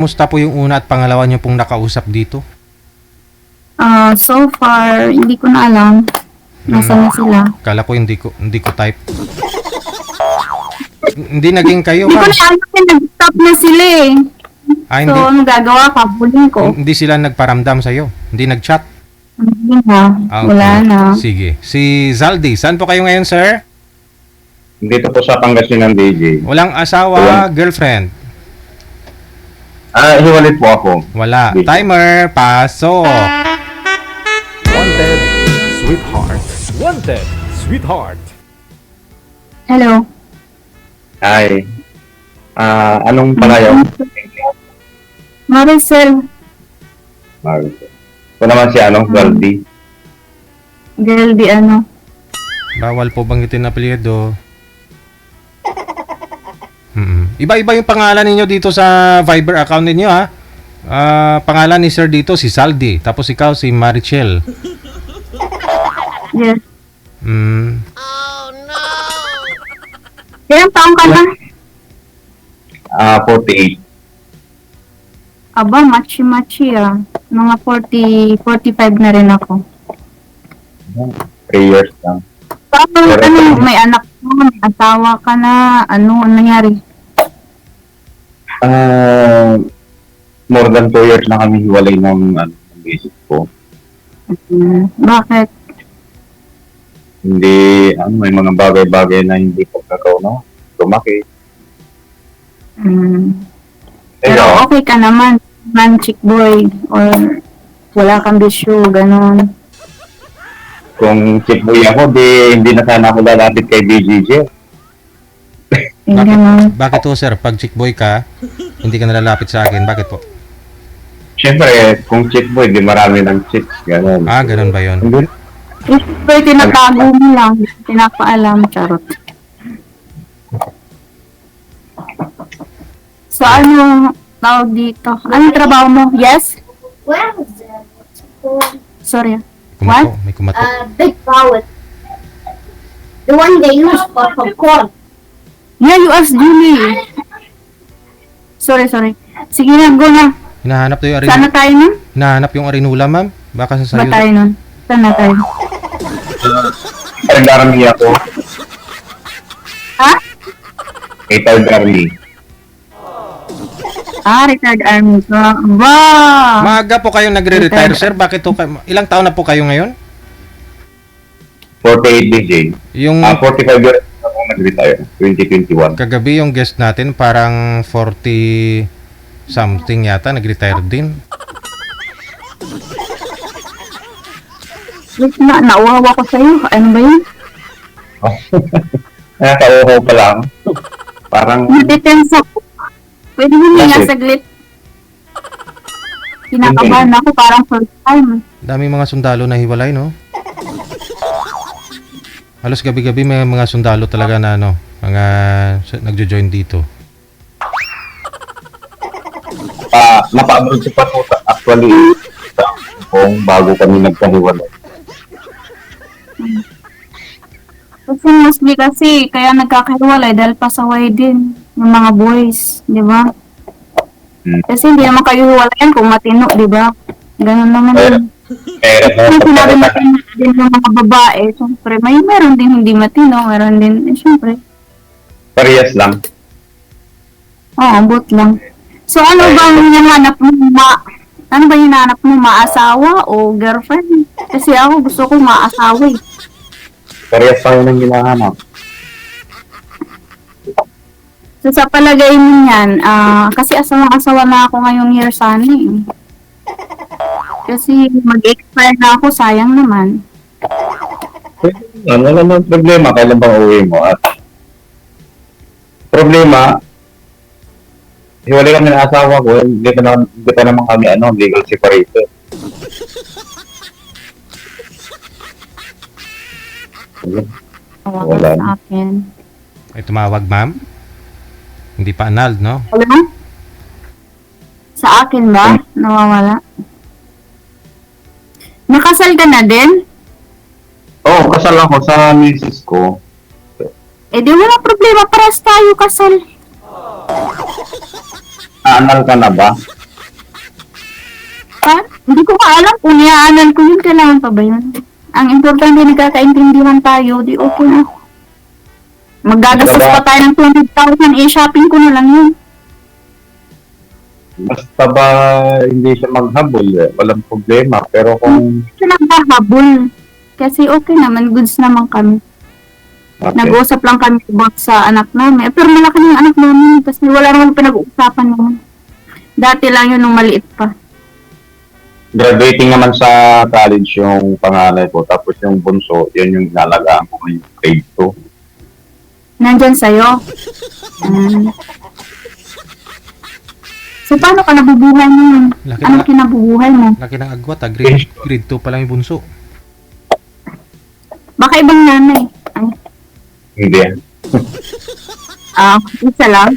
Musta po yung una at pangalawa niyo pong nakausap dito? So far, hindi ko na alam. Nasaan na sila. Kala ko hindi ko type. Hindi naging kayo Hindi ko ba? na alam kasi nag-stop na sila eh. Ah, So, ano gagawa ka? Bulin ko. hindi sila nagparamdam sa iyo. Hindi nag-chat. Hindi na. Ah, okay. Wala na. Sige. Si Zaldi, saan po kayo ngayon, sir? Dito po sa Pangasinan, DJ. Walang asawa, girlfriend. Hiwalit po ako. Wala. Hindi. Timer, pasok. Wanted, sweetheart. Wanted, sweetheart. Hello. Ay. Anong palayaw? Maricel. Ito naman si Galdi. Girl, di ano. Bawal po banggitin na apelyido. Iba-iba yung pangalan ninyo dito sa Viber account ninyo, ha? Pangalan ni Sir dito si Saldi, tapos ikaw si Marichel. Yes. Ilang taong ka na? 48. Aba, machi-machi ah. Mga 45 na rin ako. 3 years lang. Ano, may anak mo, may asawa ka na, ano nangyari? More than 2 years na kami hiwalay ng basic ko. Bakit? Hindi, may mga bagay-bagay na hindi pagkakaw, no? Lumaki. Pero okay ka naman, man chick boy, or wala kang bisyo, ganon. Kung chick boy ako, hindi na sana ako lalapit kay BGJ. Ganon. Bakit po, sir? Pag chick boy ka, hindi ka nalalapit sa akin. Bakit po? Siyempre, kung chick boy, di marami ng chicks. Ganon. Ah, ganun ba yun? Hindi. Pero tinatago mo lang, pinapaalam, charot. So ano, tawag dito? Anong trabaho mo? Yes? Where is that? Sorry. Kumato. May kumato. Big pallet. The one they use for popcorn. Yeah, you asked Julie. Sorry. Sige na, go na. Hinahanap to yung Saan na arin. tayo nun? Hinahanap yung arinula, ma'am. Baka sa Ba sayo. tayo nun? Saan na tayo? Third Army ako. Ha? Kay Third Army. Retired army ka. Ba! Maaga po kayong nagre-retire, sir. Bakit po ilang taon na po kayo ngayon? 48 DJ. Yung 45 years ako nag-retire. 2021. kagabi yung guest natin parang 40 something yata nag-retire din. Wait na, nauhaw ako sa'yo. Ano ba yun? Nakauhaw pa lang. Parang, Nadetense ako. Pwede mo nga Bakit? saglit. Kinakabahan ako parang first time. Daming mga sundalo na hiwalay, no? Halos gabi-gabi may mga sundalo talaga na mga nagjo-join dito. napaabot si Patuta. Actually, kung bago kami nagkahiwalay. Kasi mostly kasi, kaya nagkakahiwalay dahil pasaway din ng mga boys, di ba? Kasi hindi naman kayo hiwalayan kung matino, di ba? Ganun naman yun. Kung sinabi matino din ng mga babae, syempre, meron din hindi matino, meron din, syempre. Parehas lang. Oo, ambot lang. So, ano bang hinahanap mo? Ano ba hinahanap mo? Maasawa o girlfriend? Kasi ako gusto ko maasawa eh. Parehas tayo ng hinahanap. So, sa palagay mo yan, kasi asawang-asawa na ako ngayong year sana eh. Kasi mag-expire na ako, sayang naman. Ano naman problema? Kailan bang uwi mo? At problema, hiwalay kami ng asawa ko, hindi pa naman kami legal separated. Wala Wala. sa akin. Ay tumawag, ma'am. Hindi pa annulled, no? Wala? Sa akin ba? Nawawala? Nakasal ka na din? Oo, kasal ako sa misis ko. Eh di wala problema, paras tayo kasal. Aanal ka na ba? Hindi ko alam kung iaanan ko yun, kailangan pa ba yun? Ang importante, nagkakaintindihan tayo, di okay na. Magagastos pa tayo ng 20,000, shopping ko na lang yun. Basta ba hindi siya maghabol, walang problema. Pero kung Ito lang habol. Kasi okay naman, goods naman kami. Nag-uusap lang kami about sa anak namin. Pero malaki na yung anak namin, kasi wala naman pinag-uusapan naman. Dati lang yun nung maliit pa. graduating naman sa college yung panganay ko, tapos yung bunso, yun yung inalagaan ko ngayong grade 2. Nandyan sa'yo. So, paano ka nabubuhay mo? Laki Anong na- kinabubuhay mo? Laki ng agwat, grade 2 pa lang yung bunso. Baka ibang nanay. Ay, Hindi. isa lang.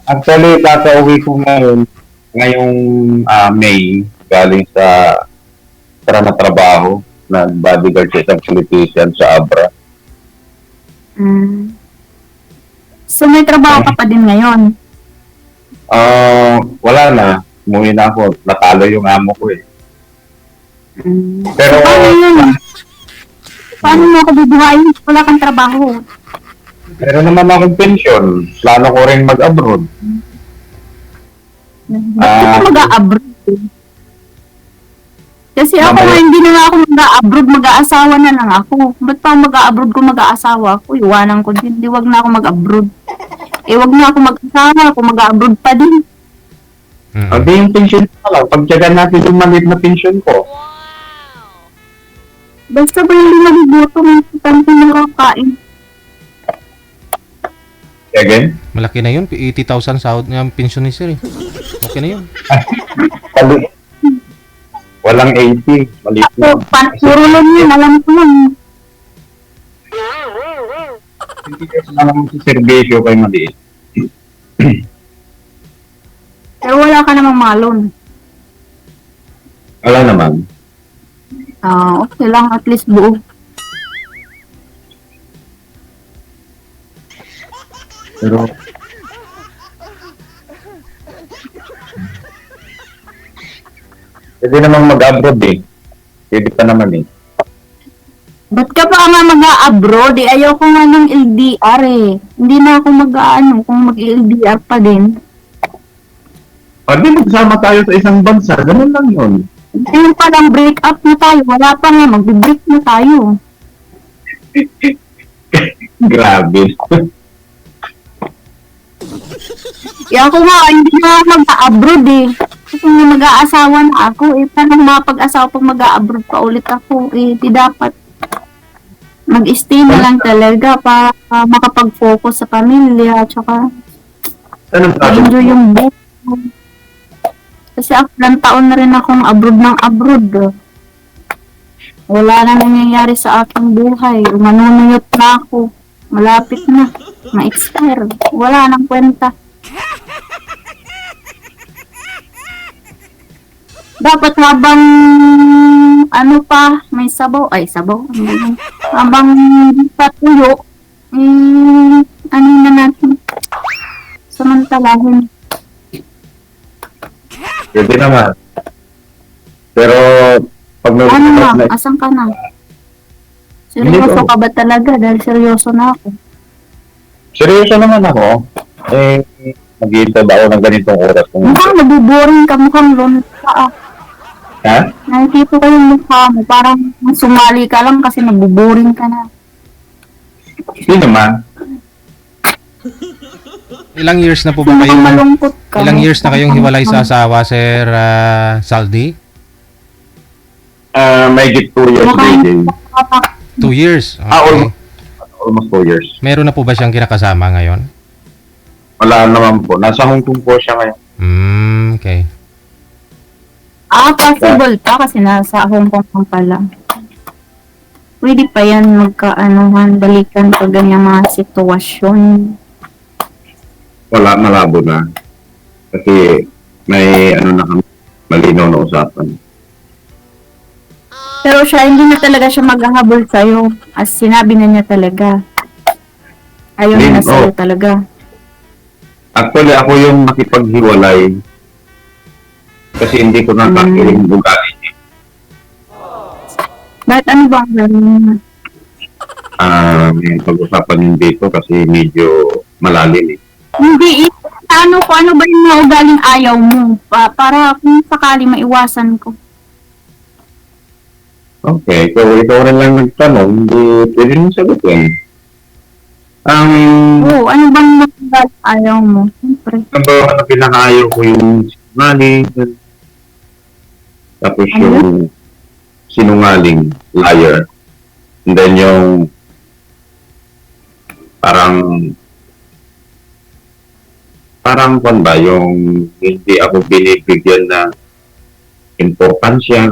Actually, kakauwi ko ngayong May, galing sa na trabaho, nag-bodyguard sa isang politician sa Abra. So, may trabaho ka pa din ngayon. Wala na. Umuwi na ako. Natalo yung amo ko eh. Pero, Paano yun? Paano mo ako bubuhayin? Wala kang trabaho. meron naman akong pension. Plano ko rin mag-abroad. Bakit ka mag-a-abroad? Kasi ako Mamaya- nga, hindi na nga ako mag-a-abroad, mag-aasawa na lang ako. Ba't pa ako mag-a-abroad kung mag-aasawa ako? Iwanan ko din, di wag na ako mag-abroad. Wag na ako mag-asawa, ako mag-a-abroad pa din. Hindi yung pension ko lang. Pagtyagan natin yung maliit na pension ko. Basta ba hindi nabibuto, may importante na kakain. Again? Malaki na yun, 80,000 sahod niya ang pension ni sir eh. Okay na yun. Walang 80. Maliit na. Puro lang yun, alam ko lang. Hindi kasi naman sa servisyo kay maliit. Pero wala ka namang malon. Wala naman. Okay lang, at least buo. Pero, pwede namang mag-abroad eh. Pwede pa naman eh. Ba't ka pa nga mag-a-abroad? Ayaw ko nga ng LDR eh. Hindi na ako mag-ano kung mag-LDR pa din. Pwede magsama tayo sa isang bansa. Ganun lang yun. Ngayon pa lang break up na tayo. Wala pa nga, mag-break na tayo. Grabe. Kaya ako nga, hindi na ako mag-abroad eh. Kasi kung mag-aasawa na ako eh, paano mapag-asawa pag mag-abroad pa ulit ako eh, di dapat. Mag-stay na lang talaga para makapag-focus sa pamilya, tsaka Anong enjoy yung buhay. Kasi ako ilang taon na rin akong abroad ng abroad. Wala na nangyayari sa aking buhay. Manunuyot na ako. Malapit na. Ma-expire. Wala nang kwenta. Dapat habang ano pa, may sabaw. Ay, sabaw. Ano ba yun? Habang patuyo, ano na natin. Samantalahin. Pwede naman. Pero, pag may Ano na? na, Asan ka na? Seryoso Hindi ka ba talaga? Dahil seryoso na ako. seryoso naman ako. Eh, mag-iintay ba ako ng ganitong oras? Kung, Mukhang nabuboring ka. Mukhang lone ka. ha? Nakikita ko yung mukha mo. Parang sumali ka lang kasi nabuboring ka na. Hindi naman. Ilang years na po ba Mukhang kayong malungkot ka. ilang years na kayong hiwalay sa asawa, Sir Saldi? May get 2 years Mukhang dating. 2 years. Ah, Okay. Almost 2 years. Meron na po ba siyang kinakasama ngayon? Wala naman po. Nasa Hong Kong po siya ngayon. Okay. Possible pa kasi nasa Hong Kong pa pala. Pwede pa yan magkaanuhan, balikan pag ganyang mga sitwasyon. Wala, malabo na. Kasi may ano na kami, malinaw na usapan. Pero siya, hindi na talaga siya maghahabol sa'yo. As sinabi na niya talaga. Ayaw niya na Hindi, sa'yo oh. talaga. Actually, ako yung nakipaghiwalay kasi hindi ko nakakiling ugali niya. Bakit ano ba ang gano'n mo? May pag-usapan yung dito kasi medyo malalim eh. Hindi, ano ko, ano ba yung mga ugaling ayaw mo? Para kung sakali maiwasan ko. Okay, so ikaw rin lang nagtanong, hindi pwede mo sagutin. Oo, ano bang mga ugaling ayaw mo? Siyempre. Ano pinakaayaw ko yung sinungaling, tapos Ano? yung sinungaling, liar, and then yung parang kung ba, yung hindi ako binibigyan na importansya.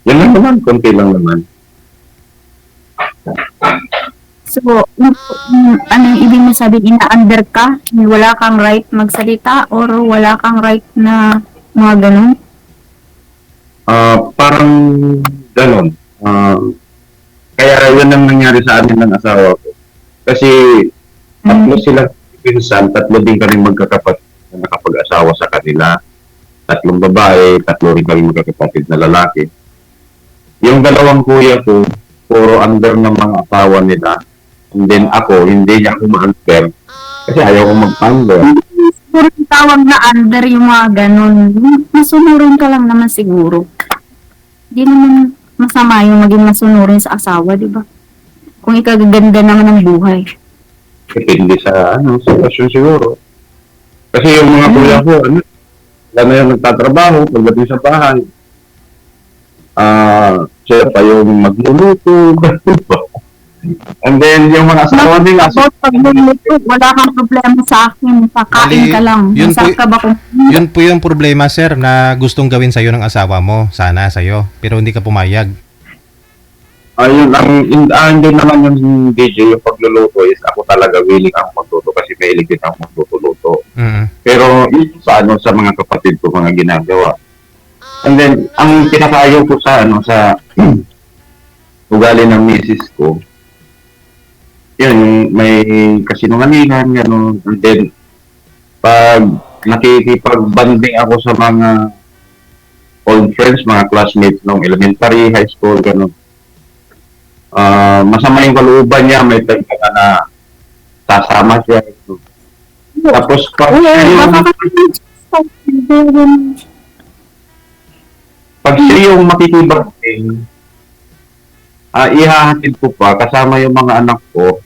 Yan lang naman, konti lang naman. So, ano yung ibig mo sabihin, ina-under ka? Wala kang right magsalita or wala kang right na mga ganun? Parang ganon. Kaya yun ang nangyari sa amin ng asawa ko. Kasi tatlo sila pinsan, tatlo din kami magkakapatid na nakapag-asawa sa kanila. Tatlong babae, tatlo rin kami magkakapatid na lalaki. Yung dalawang kuya ko, puro under ng mga asawa nila. And then ako, hindi niya ako ma-under. Kasi ayaw ko mag-under. Siguro yung tawag na under yung mga ganun. Masunurin ka lang naman siguro. Hindi naman masama yung maging masunurin sa asawa, di ba? Kung ikagaganda naman ng buhay. Depende sa sitwasyon siguro. Kasi yung mga kuya ko, wala na yung nagtatrabaho, pagdating sa bahay. Siya pa yung magluluto. And then, yung mga asawa nila, About pagluluto, wala kang problema sa akin. Kakain ka lang. Yun Masarap ka ba kung... Yun po yung problema, sir, na gustong gawin sa'yo ng asawa mo. Sana sa'yo. Pero hindi ka pumayag. ayun, andun naman yung DJ, yung pagluluto is ako talaga willing ako magluto kasi may din ako magluto-luto. Pero yun sa mga kapatid ko mga ginagawa. And then, ang pinakayaw ko sa ugali ng misis ko, yun, may kasinungalingan, gano'n. And then, pag nakikipag-banding ako sa mga old friends, mga classmates nung elementary, high school, gano'n. Masama yung kalooban niya, may tagka na sasama siya. Tapos, pag siya yung makikibagting, ihahatid ko pa kasama yung mga anak ko.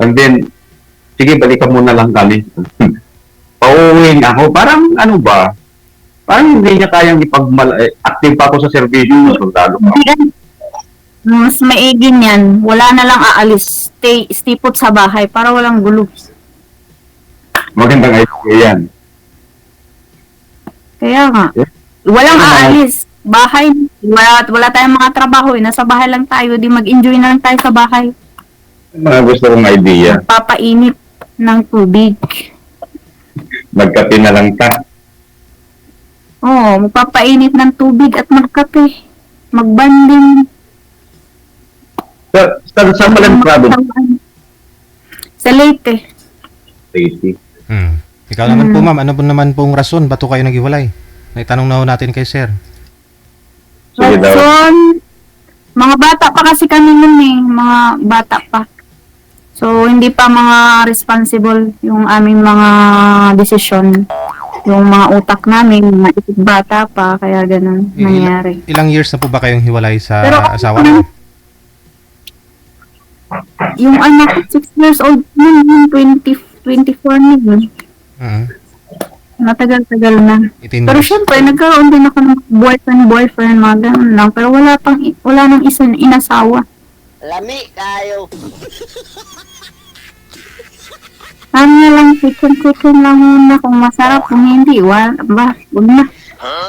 And then, sige, balikan muna lang kami. Pauwiin ako. Parang, parang hindi niya kayang active pa ako sa servisyo. Sundalo pa. Mas maigin yan. Wala na lang aalis. Stay put sa bahay para walang gulo. Magandang idea yan. Kaya nga. Walang aalis. Bahay. Wala tayong mga trabaho. Nasa bahay lang tayo. Di mag-enjoy na lang tayo sa bahay. Mga gusto kong idea. Papainit ng tubig. Magkape na lang ka. Oo, magpapainit ng tubig at magkape. Magbanding. Saan pala yung province? Sa Leyte. Leyte. Ikaw naman po, ma'am. Ano po naman pong rason? Ba't po kayo naghiwalay? Naitanong na ho natin kay sir. Sige daw. Rason, mga bata pa kasi kami nun eh. Mga bata pa. So, hindi pa mga responsible yung aming mga desisyon. Yung mga utak namin, mga isip bata pa, kaya ganun nangyari. Ilang years na po ba kayong hiwalay sa Pero, asawa mo? Yung anak ko, 6 years old nun, 24 na yun. Matagal-tagal na. 18 Pero years. syempre, nagkaroon din ako ng boyfriend, mga ganun lang. Pero wala nang isa inasawa. Lami tayo. Ano lang, chicken lang muna kung masarap. Kung hindi, wag na.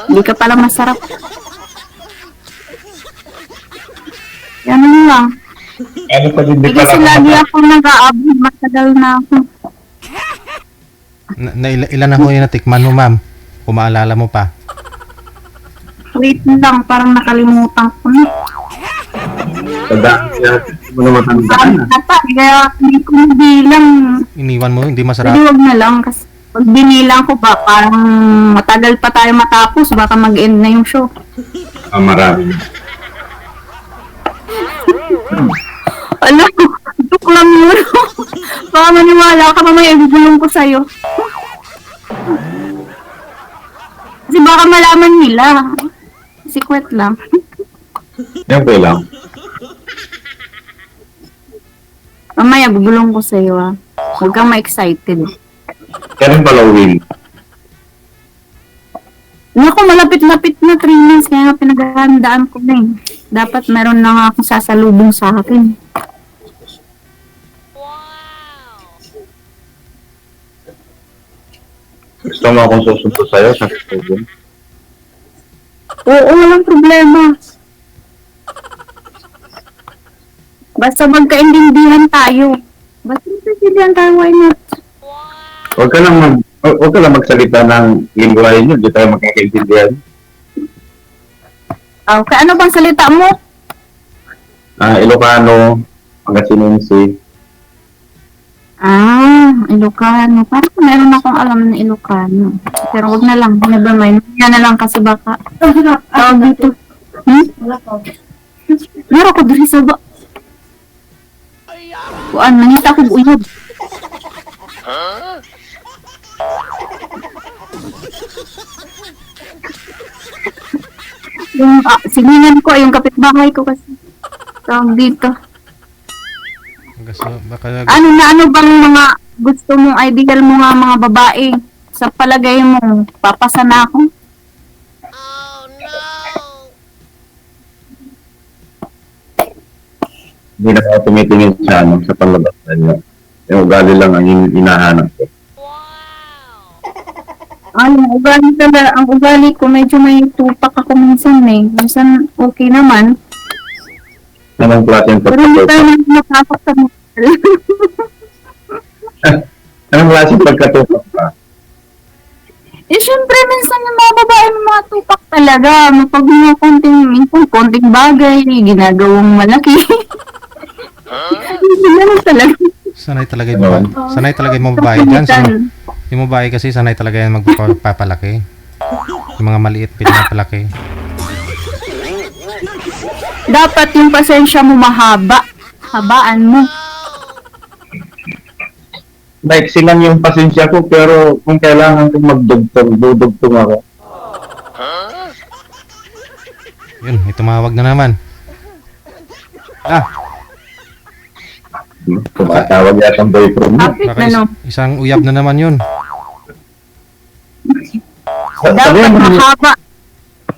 Hindi ka pala masarap. Yan lang. Ano pa din Kasi lagi ako nag-aabot, matagal na ako. Ilan na ho yung natikman mo, ma'am? Kung maalala mo pa. Wait lang, parang nakalimutan ko na. Tandaan niya. mo na matandaan. Ata, kaya hindi ko bilang. Iniwan mo, hindi masarap. Pwede wag na lang. Kasi pag binilang ko ba, parang matagal pa tayo matapos. Baka mag-end na yung show. Marami. Alam ko, joke lang yun. Baka maniwala ka mamaya, ibubulong ko sa'yo. Kasi baka malaman nila. Secret lang. Okay lang. Mamaya, bubulong ko sa'yo ah. Huwag kang ma-excited. Kailan pala uwi? Naku, malapit-lapit na 3 months, kaya nga pinaghahandaan ko na eh. Dapat meron na nga akong sasalubong sa akin. Gusto mo akong susunod sa'yo sa kasusun? Oo, walang problema. Basta magkaintindihan tayo. Basta magkaintindihan tayo, why not? Huwag ka lang magsalita ng lingwahe niyo, di tayo magkakaintindihan. Okay, ano bang salita mo? Ilocano, Pangasinense. Ilocano. Parang meron akong alam na Ilocano. Pero wag na lang, never mind. Yan na lang kasi baka. Tawag dito. Meron ko diri sa ba? Kuan, nangita ko uyod. Yung siningan ko, yung kapitbahay ko kasi. Tawag dito. Baka Ano bang mga gusto mong ideal mo nga mga babae? Sa palagay mo, papasa na ako? Hindi na ako tumitingin sa panlabas niya. Yung ugali lang ang hinahanap ko. Ang ugali ko, medyo may tupak ako minsan eh. Minsan okay naman. Anong klaseng Pero hindi tayo pagkatupak? napapasok sa motel. Anong klaseng pagkatupak ka? Eh, syempre, minsan yung mga babae may mga tupak talaga. Pag mga konting bagay, ginagawang malaki. Ganun talaga. sanay talaga yung babae. Sanay talaga yung mga babae dyan. Yung babae kasi sanay talaga yan magpapalaki. Yung mga maliit pinapalaki. Dapat yung pasensya mo mahaba. Habaan mo. Naiksingan yung pasensya ko, pero kung kailangan kong dudugtong ako. Yun, may tumawag na naman. Tumatawag yata ang boyfriend mo. Kapit Baka na no. isang uyab na naman yun. Dapat mahaba.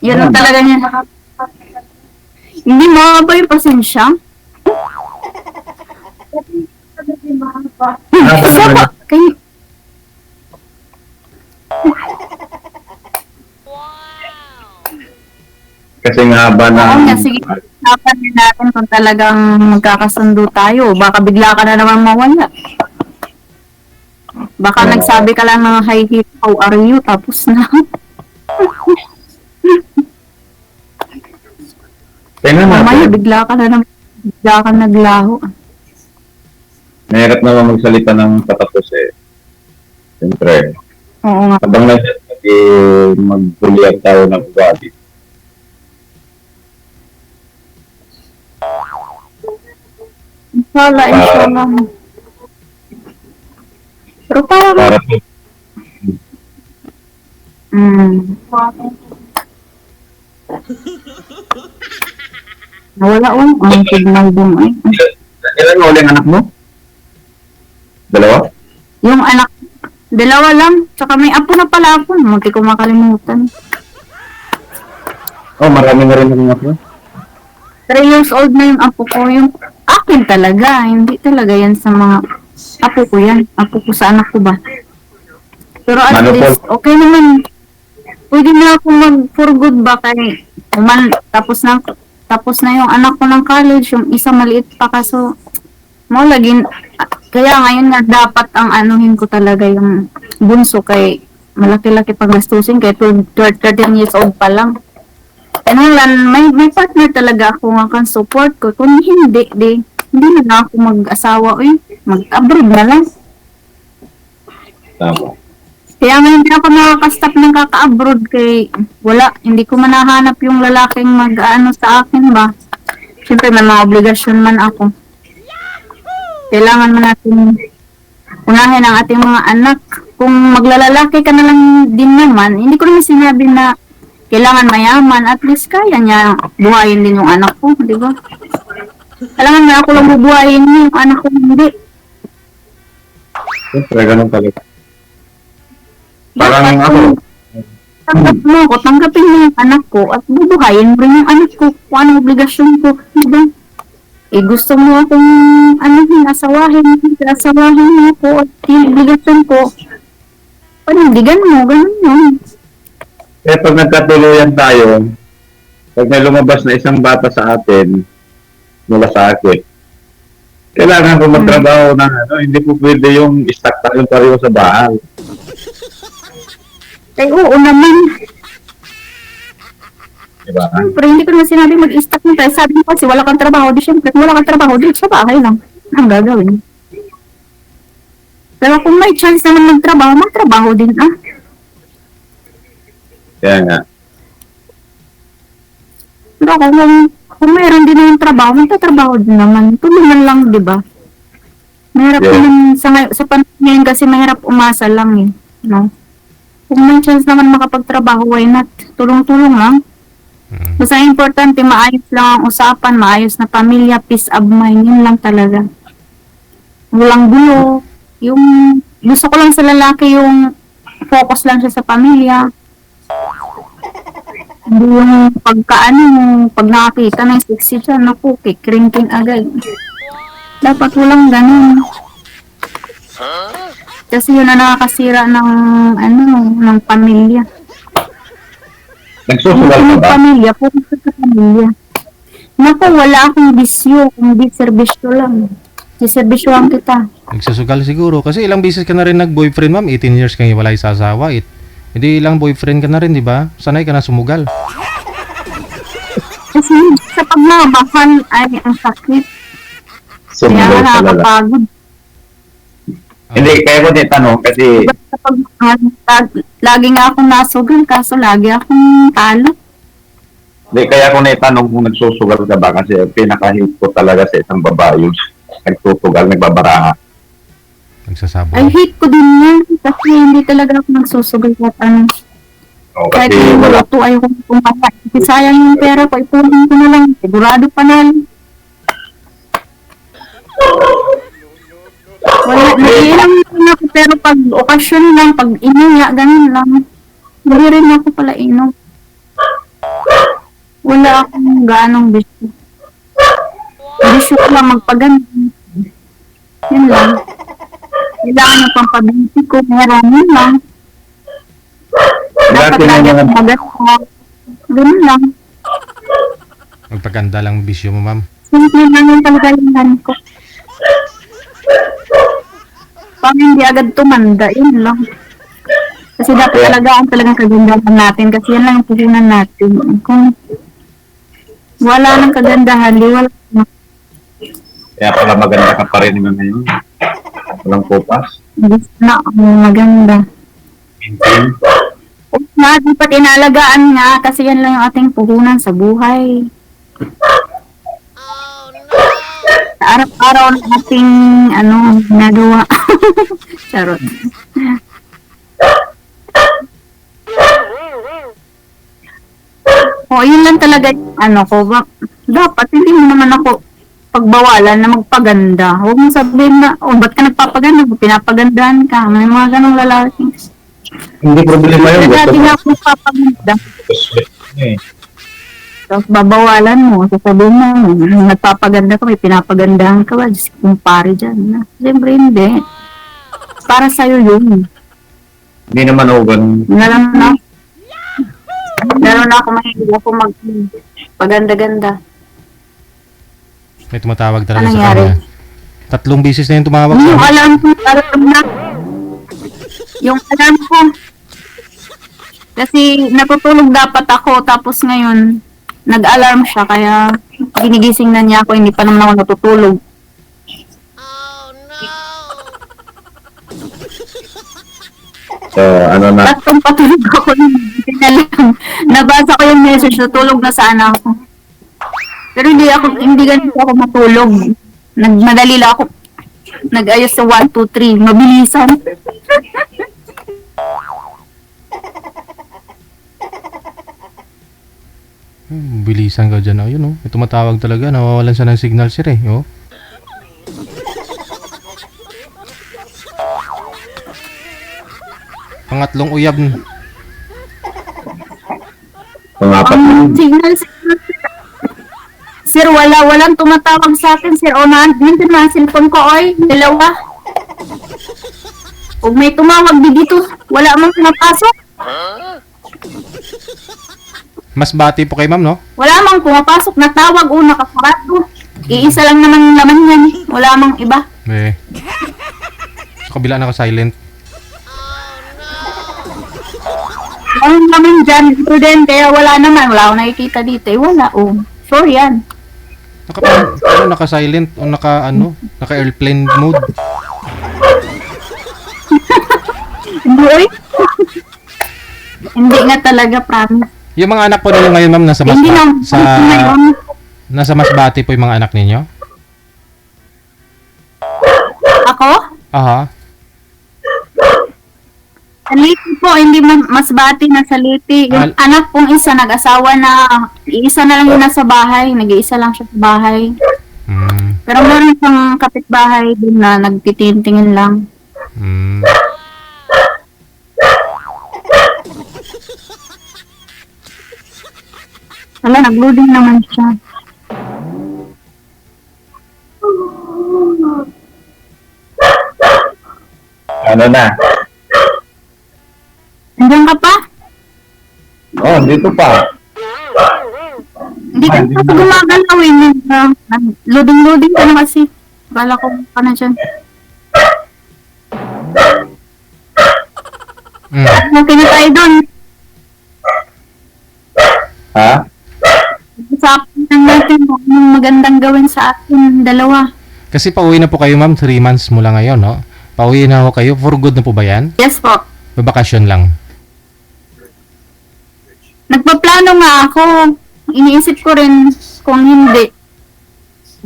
Yan ang talaga niya. Hindi mahaba yung pasensya. Isa pa. Kasi nga haba na... Oo nga, sige. Usapan din natin kung talagang magkakasundo tayo. Baka bigla ka na naman mawala. Baka nagsabi ka lang ng hi, how are you? Tapos na. Tingnan Mamaya, natin. bigla ka naglaho. Mahirap naman magsalita ng patapos eh. Siyempre, Oo nga. habang magbulihan tayo ng ugali. Inshallah. Pero parang, Para nawala ang signal dun ay. ilan nga uling anak mo? Dalawa? Yung anak, dalawa lang. Tsaka may apo na pala ako. Munti ko makalimutan. Oh, marami na rin ang anak mo. 3 years old na yung apo ko. Yung akin talaga. Hindi talaga yan sa mga apo ko yan. Apo ko sa anak ko ba. Pero at Ano po? least, okay naman. Pwede na ako mag-for good ba kay tapos na yung anak ko ng college. Yung isa maliit pa kaso kaya ngayon nga dapat ang anuhin ko talaga yung bunso kay malaki-laki pang gastusin kay 13 years old pa lang. Ano lang, may partner talaga ako nga kan support ko. Kung hindi, hindi na ako mag-asawa, mag-abroad na lang. Tama. Kaya nga hindi ako nakaka-stop ng kaka-abroad kay hindi ko manahanap yung lalaking mag-ano sa akin ba. Siyempre may mga obligasyon man ako. Kailangan man natin unahin ang ating mga anak. Kung maglalalaki ka na lang din naman, hindi ko naman sinabi na kailangan mayaman. At least kaya niya buhayin din yung anak ko, di ba? Kailangan na ako lang bubuhayin niya yung anak ko, hindi. Siyempre, ganun talaga. Parang Dapat ako, tanggap mo ako, tanggapin mo yung anak ko at bubuhayin mo rin yung anak ko kung anong obligasyon ko, di ba? Gusto mo akong asawahin mo ako at yung obligasyon ko, panindigan mo, ganun yun. pag nagkatuluyan tayo, pag may lumabas na isang bata sa atin, mula sa akin, kailangan ko magtrabaho na hindi po pwede yung stuck tayo pareho sa bahay. Oo naman. Diba? Siyempre, hindi ko naman sinabi mag-stack mo tayo. Sabi mo kasi wala kang trabaho. Di siyempre, kung wala kang trabaho, di sa bahay lang. Ang gagawin. Pero kung may chance naman magtrabaho din Kaya nga. Pero kung mayroon din naman trabaho, magtatrabaho din naman. Tulungan lang, di ba? Mahirap Yeah. din sa panahon ngayon kasi mahirap umasa lang no? Kung may chance naman makapagtrabaho, why not? Tulong-tulong lang. Basta importante, maayos lang ang usapan, maayos na pamilya, peace of mind, yun lang talaga. Walang gulo. Gusto ko lang sa lalaki yung focus lang siya sa pamilya. Hindi yung pag nakakita ng sexy siya, naku, kikrinking agad. Dapat walang ganun. Kasi yun na nakakasira ng pamilya. Nagsusugal ka Yung ba? pamilya, focus sa pamilya. Naku, wala akong bisyo, kundi serbisyo lang. Siservisyohan kita. Nagsusugal siguro. Kasi ilang beses ka na rin nag-boyfriend, ma'am. 18 years kang iwalay sa asawa. Hindi ilang boyfriend ka na rin, di ba? Sanay ka na sumugal. Kasi sa pagmamahal ay ang sakit. Kaya Sumugal sa lalaki. nakakapagod. Hindi, kaya ko tanong kasi Sa pagmamahal, lagi nga akong nasugal, kaso lagi akong talo. hindi, kaya ko tanong kung nagsusugal ka ba kasi pinaka-hate ko talaga sa isang babae yung nagsusugal, nagbabara. Nagsasabog. Ay, hate ko din yan. Kasi hindi talaga ako nagsusugal at O, kahit kasi yung wala. luto ayaw kong kumaya. Kasi sayang yung pera ko, ipunin ko na lang. Sigurado pa na. Wala, naiilang na ako, pero pag okasyon lang, pag inuya, ganun lang. Hindi rin ako pala inom. Wala akong ganong bisyo. Bisyo ko lang magpaganda. Yun lang. Kailangan yung pampabinti ko, meron yun lang. Dapat Dati lagi naman, akong maganda. Ganun lang. Magpaganda lang bisyo mo, ma'am. Simple lang yung kalagayan ko. Pag hindi agad tumanda, yun lang. Kasi dapat talagaan talagang kagandahan natin kasi yan lang ang puhunan natin. Kung wala nang kagandahan, di wala na. kaya pala maganda ka pa rin naman ngayon. Walang pupas. Gusto na ako maganda. Maintain. Na, di pa tinalagaan nga kasi yan lang yung ating puhunan sa buhay. Sa araw-araw ng ating ginagawa. Charot. Yun lang talaga yung ko. Dapat hindi mo naman ako pagbawalan na magpaganda. Huwag mo sabihin na, ba't ka nagpapaganda? Pinapagandahan ka. May mga ganong lalaki. Hindi problema yun. Gusto Dati mo. nga ako nagpapaganda. Eh. Tapos babawalan mo. Sasabihin mo, nagpapaganda ka, may pinapagandahan ka ba? Diyos kong pare dyan. Siyempre hindi. Para sa'yo yun. Hindi naman ako ganun. Lalo na ako mahilig ako paganda-ganda. May tumatawag talaga Anong sa nangyari? kanya. 3 beses na yung tumawag Yung sa alarm ko, yung alarm ko. Kasi natutulog dapat ako, tapos ngayon, nag-alarm siya, kaya ginigising na niya ako, hindi pa naman ako natutulog. So, ano na. Tatlong patulog ako hindi na lang. Nabasa ko yung message, natulog na sana ako. Pero hindi ganito ako matulog. Nagmadali lang ako. Nag-ayos sa 1, 2, 3. Mabilisan. Bilisan ka dyan. Ayun, oh. May tumatawag talaga. Nawawalan siya ng signal, sir, eh. Oh. Pangatlong uyab. Pangapat na. Signal. Sir, walang tumatawag sa akin, sir. O, nandun na ang cellphone ko, oy. Dalawa. Kung may tumawag di dito, wala mang pumapasok. Mas bati po kay ma'am, no? Wala mang pumapasok. Natawag, nakasarado. Iisa lang naman yung laman yan. Wala mang iba. Eh. Sa kabila naka-silent. Ang laman dyan, ito din. Kaya wala naman. Wala akong nakikita dito. Eh, wala, oh. Sure yan. Naka-silent o naka-airplane mode. Hindi, oy. Hindi nga talaga, promise. Yung mga anak po ninyo ngayon, ma'am, nasa Hindi lang. nasa Masbate po yung mga anak ninyo? Ako? Aha. Saliti po, hindi Masbate na Saliti. Yung anak kong isa, nag-asawa na. Iisa na lang yung nasa bahay. Nag-iisa lang siya sa bahay. Hmm. Pero meron siyang kapitbahay din na nagtitingin lang. Hmm. Wala, nag-loading naman siya. Ano na? Nandiyan ka pa? Oh, dito pa. Hindi ka pa gumagalaw eh. Loading ka na kasi. Bala ko pa na dyan. Okay na tayo doon. Ha? Usapan lang natin kung anong magandang gawin sa atin dalawa. Kasi pauwi na po kayo, ma'am. 3 months mula ngayon, no? Pauwi na ho kayo. For good na po ba yan? Yes po. Babakasyon lang. Nagpaplano nga ako. Iniisip ko rin kung hindi.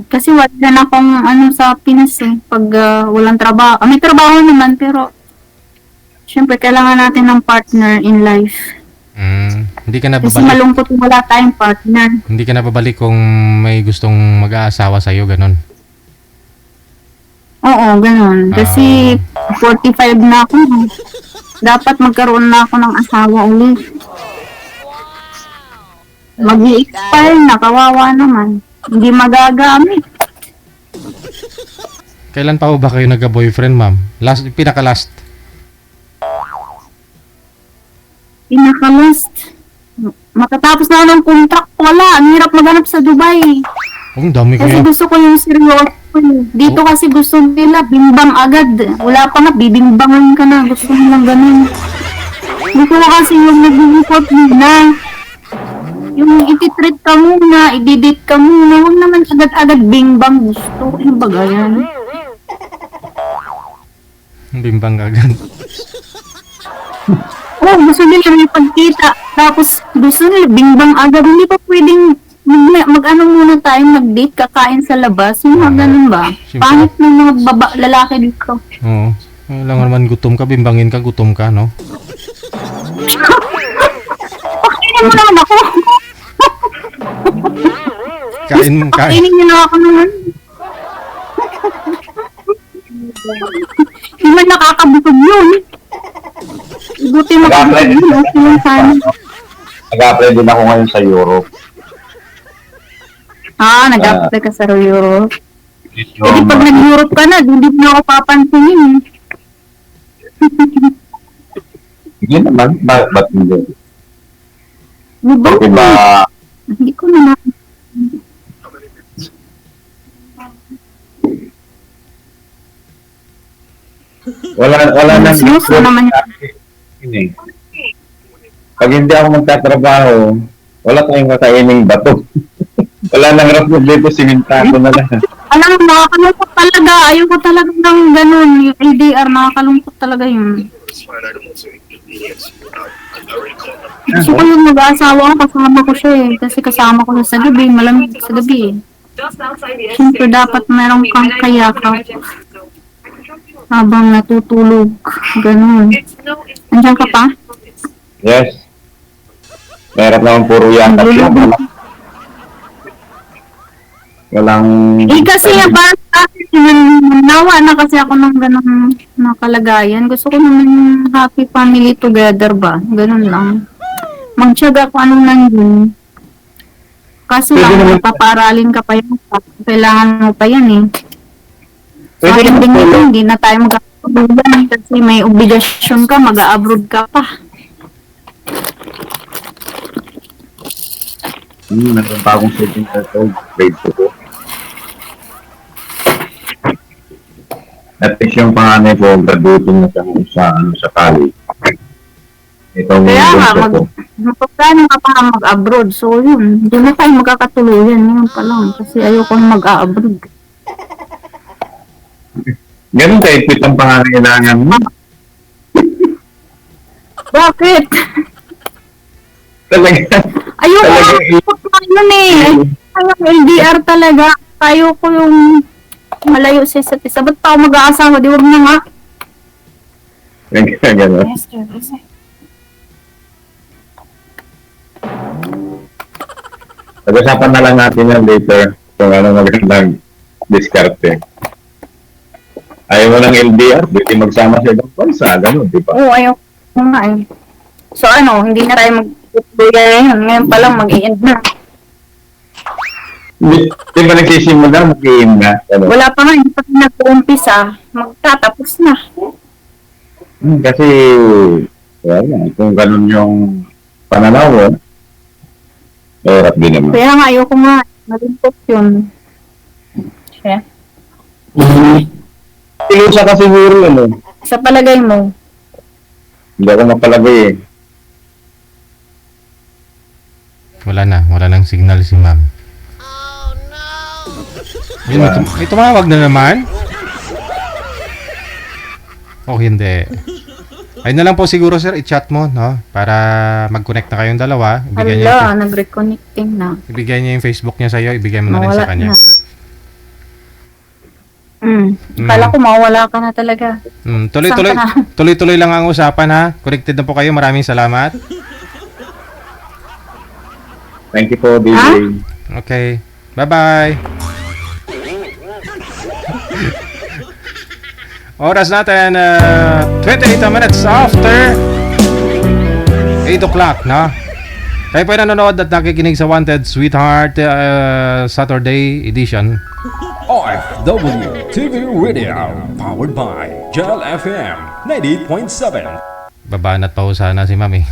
Kasi wala na akong sa Pinas eh. Pag walang trabaho. May trabaho naman pero syempre kailangan natin ng partner in life. Hindi ka na Kasi babalik. malungkot kung wala tayong partner. Hindi ka na babalik kung may gustong mag-aasawa sa'yo, ganon. Oo, ganun. Kasi 45 na ako. Dapat magkaroon na ako ng asawa ulit. Mag-i-expire na, kawawa naman. Hindi magagamit. Kailan pa ho ba kayo nagka-boyfriend, ma'am? Pinaka-last. Pinaka-last. Matatapos na ako ng contract, wala. Ang hirap maghanap sa Dubai. Oh, ang dami Kasi kayo. gusto ko yung seryoso. Dito kasi gusto nila, bimbang agad. Wala pa nga, bibimbangan ka na. Gusto nilang ganun. Gusto ko kasi yung nag-report muna. Yung ititreat ka muna, i-date ka muna. Huwag naman agad-agad bimbang gusto. Ano ba yan? Bimbang agad. Oh, gusto nila may pagkita. Tapos gusto nila bimbang agad. Hindi pa pwedeng mag-ano muna tayo, mag-date, kakain sa labas. Yung mga ganun ba? Siyempre. Pangit ng mga lalaki dito. Oo. Alam mo naman, gutom ka, bimbangin ka, gutom ka, no? Pakainin mo naman ako. Kain. Pakainin niyo na ako naman. Hindi man nakakabusog yun. Buti makabusog yun. Okay lang sana. Nag-apply din ako ngayon sa Europe. Nag-apply ka sa Europe. Hindi pag nag-Europe ka na, hindi mo ako papansinin. Hindi naman. Ba't hindi? Diba? Diba? Hindi ko na Wala nang Gusto naman yun. Pag hindi ako magtatrabaho, wala tayong kakaining bato. Wala nang rapid dito, simintado na lang. alam mo, nakakalungkot talaga. Ayoko talaga ng ganun. Yung LDR, nakakalungkot talaga yun. Gusto ko yung mag-aasawa ko, kasama ko siya eh. Kasi kasama ko siya sa gabi, malamig sa gabi eh. Siyempre dapat meron kang kayakap habang natutulog. Ganun. Andiyan ka pa? Yes. Meron naman puro yakap yan. Walang... Eh kasi nga ba sa akin, nawa na kasi ako ng ganun na kalagayan. Gusto ko naman happy family together ba? Ganun lang. Magtiyaga ko anong nandun. Kasi Pwede lang, naman- papaaralin ka pa yan. Kailangan mo pa yan eh. So, Pwede naman ending po. nito, hindi na tayo mag-abroad kasi may obligasyon ka, mag-abroad ka pa. Meron pa akong 17 years old. Grade 2 po. At least yung panganay ko, graduating na siya sa college. Itong Kaya nga, bunso ko. magpaplano ka pa mag-abroad. So, yun. Hindi na tayo magkakatuluyan. Yun pa lang. Kasi ayoko na mag-abroad. Ganun kaipit ang pangangailangan mo. Bakit? Talaga. Ayoko Talaga, na yun eh. Ayoko LDR talaga. Ayoko yung malayo sa isa't isa. Ba't pa ako mag-aasawa? Di wag na nga. Ganun. Pag-usapan na lang natin yan later kung ano magandang diskarte. Ayaw mo ng LDR, pwede magsama sa ibang bansa, gano'n, di ba? Oo, ayoko nga eh. So ano, hindi na tayo mag-tuluyan ngayon. Ngayon pa lang mag-i-end na. Di ba nagsisimula, mag-iim na? Ano? Wala pa nga. Hindi pa nag-uumpisa. Magtatapos na. Kasi, wala, kung gano'n yung pananaw mo, hirap din naman. Kaya nga, ayoko nga. Malintok yun. Siya. Ilusa ka siguro yun, eh. Sa palagay mo, Hindi ako mapalagay eh. Wala nang signal si ma'am. Yun, may tumawag na naman. Oh, hindi. Ayun na lang po siguro sir, i-chat mo, no? Para mag-connect na kayong dalawa. hala, nag-reconnecting na. Ibigay niya yung Facebook niya sa'yo, ibigay mo na rin Mawala sa kanya. na. Kala ko mawala ka na talaga. Tuloy-tuloy, Saan ka tuloy-tuloy lang ang usapan ha. Connected na po kayo. Maraming salamat. Thank you po, DJ. Okay. Bye-bye. Oras natin, 28 minutes after 8 o'clock, no? Kayo po ay nanonood at nakikinig sa Wanted Sweetheart Saturday edition. OFW TV Radio, powered by Gel FM 98.7. Babanat pa ho sana si Mami.